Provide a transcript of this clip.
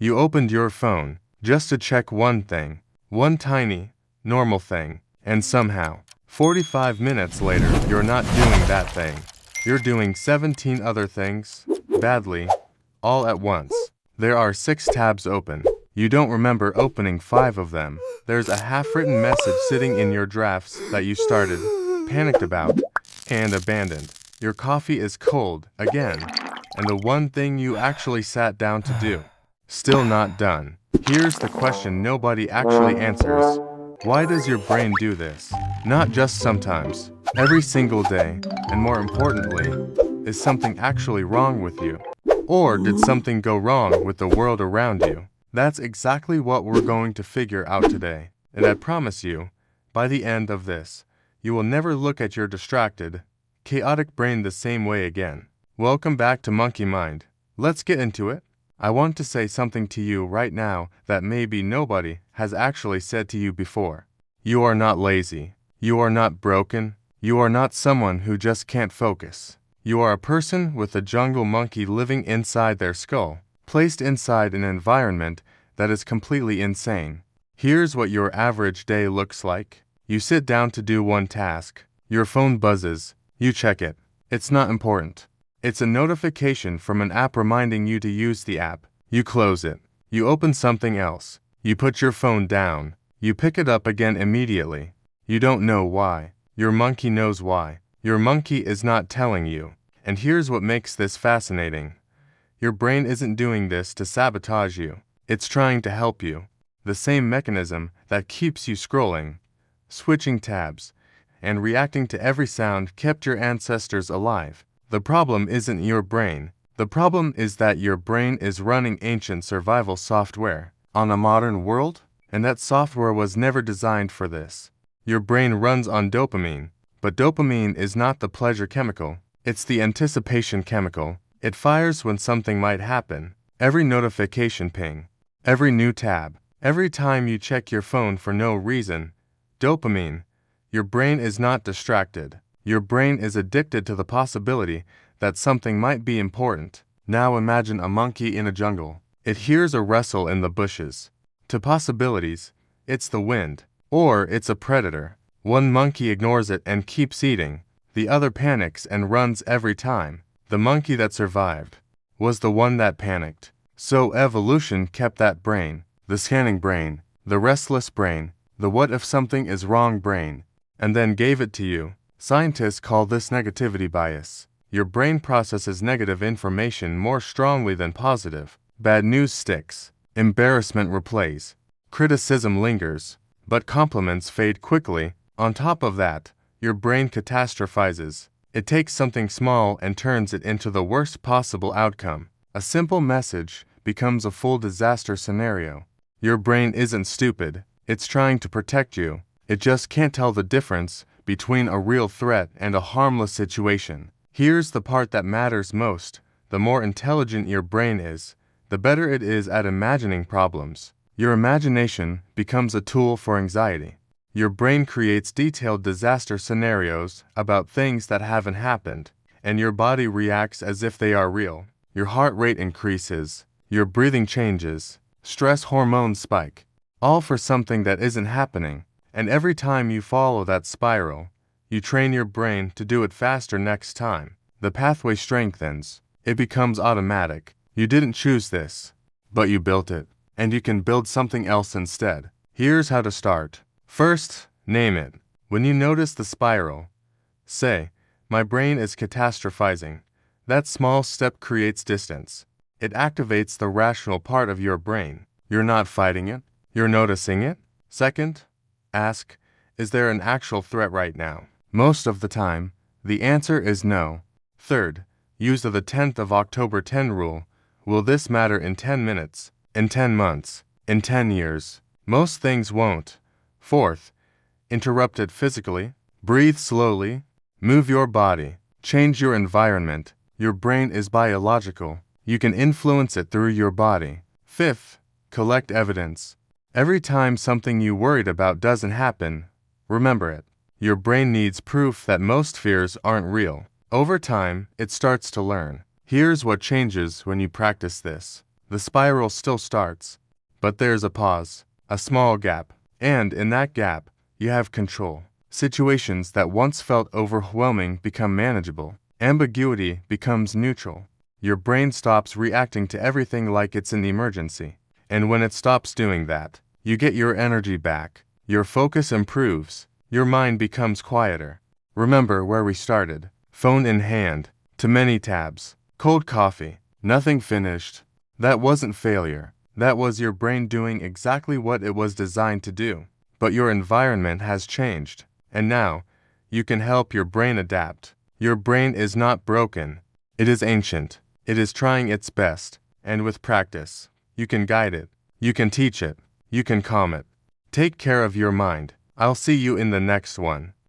You opened your phone just to check one thing, one tiny, normal thing, and somehow, 45 minutes later, you're not doing that thing. You're doing 17 other things, badly, all at once. There are 6 tabs open. You don't remember opening 5 of them. There's a half-written message sitting in your drafts that you started, panicked about, and abandoned. Your coffee is cold, again, and the one thing you actually sat down to do, still not done. Here's the question nobody actually answers. Why does your brain do this? Not just sometimes, every single day, and more importantly, is something actually wrong with you? Or did something go wrong with the world around you? That's exactly what we're going to figure out today. And I promise you, by the end of this, you will never look at your distracted, chaotic brain the same way again. Welcome back to Monkey Mind. Let's get into it. I want to say something to you right now that maybe nobody has actually said to you before. You are not lazy. You are not broken. You are not someone who just can't focus. You are a person with a jungle monkey living inside their skull, placed inside an environment that is completely insane. Here's what your average day looks like. You sit down to do one task. Your phone buzzes. You check it. It's not important. It's a notification from an app reminding you to use the app. You close it. You open something else. You put your phone down. You pick it up again immediately. You don't know why. Your monkey knows why. Your monkey is not telling you. And here's what makes this fascinating. Your brain isn't doing this to sabotage you. It's trying to help you. The same mechanism that keeps you scrolling, switching tabs, and reacting to every sound kept your ancestors alive. The problem isn't your brain. The problem is that your brain is running ancient survival software on a modern world, and that software was never designed for this. Your brain runs on dopamine, but dopamine is not the pleasure chemical. It's the anticipation chemical. It fires when something might happen. Every notification ping, every new tab, every time you check your phone for no reason. Dopamine. Your brain is not distracted. Your brain is addicted to the possibility that something might be important. Now imagine a monkey in a jungle. It hears a rustle in the bushes. To possibilities, it's the wind, or it's a predator. One monkey ignores it and keeps eating. The other panics and runs every time. The monkey that survived was the one that panicked. So evolution kept that brain, the scanning brain, the restless brain, the what if something is wrong brain, and then gave it to you. Scientists call this negativity bias. Your brain processes negative information more strongly than positive. Bad news sticks. Embarrassment replays. Criticism lingers. But compliments fade quickly. On top of that, your brain catastrophizes. It takes something small and turns it into the worst possible outcome. A simple message becomes a full disaster scenario. Your brain isn't stupid. It's trying to protect you. It just can't tell the difference between a real threat and a harmless situation. Here's the part that matters most. The more intelligent your brain is, the better it is at imagining problems. Your imagination becomes a tool for anxiety. Your brain creates detailed disaster scenarios about things that haven't happened, and your body reacts as if they are real. Your heart rate increases, your breathing changes, stress hormones spike, all for something that isn't happening. And every time you follow that spiral, you train your brain to do it faster next time. The pathway strengthens. It becomes automatic. You didn't choose this, but you built it. And you can build something else instead. Here's how to start. First, name it. When you notice the spiral, say, "My brain is catastrophizing." That small step creates distance. It activates the rational part of your brain. You're not fighting it. You're noticing it. Second, ask, is there an actual threat right now? Most of the time, the answer is no. Third, use the 10th of October 10 rule. Will this matter in 10 minutes? In 10 months? In 10 years? Most things won't. Fourth, interrupt it physically. Breathe slowly. Move your body. Change your environment. Your brain is biological. You can influence it through your body. Fifth, collect evidence. Every time something you worried about doesn't happen, remember it. Your brain needs proof that most fears aren't real. Over time, it starts to learn. Here's what changes when you practice this. The spiral still starts, but there's a pause, a small gap, and in that gap, you have control. Situations that once felt overwhelming become manageable. Ambiguity becomes neutral. Your brain stops reacting to everything like it's an emergency. And when it stops doing that, you get your energy back. Your focus improves. Your mind becomes quieter. Remember where we started. Phone in hand. Too many tabs. Cold coffee. Nothing finished. That wasn't failure. That was your brain doing exactly what it was designed to do. But your environment has changed. And now, you can help your brain adapt. Your brain is not broken. It is ancient. It is trying its best. And with practice, you can guide it. You can teach it. You can calm it. Take care of your mind. I'll see you in the next one.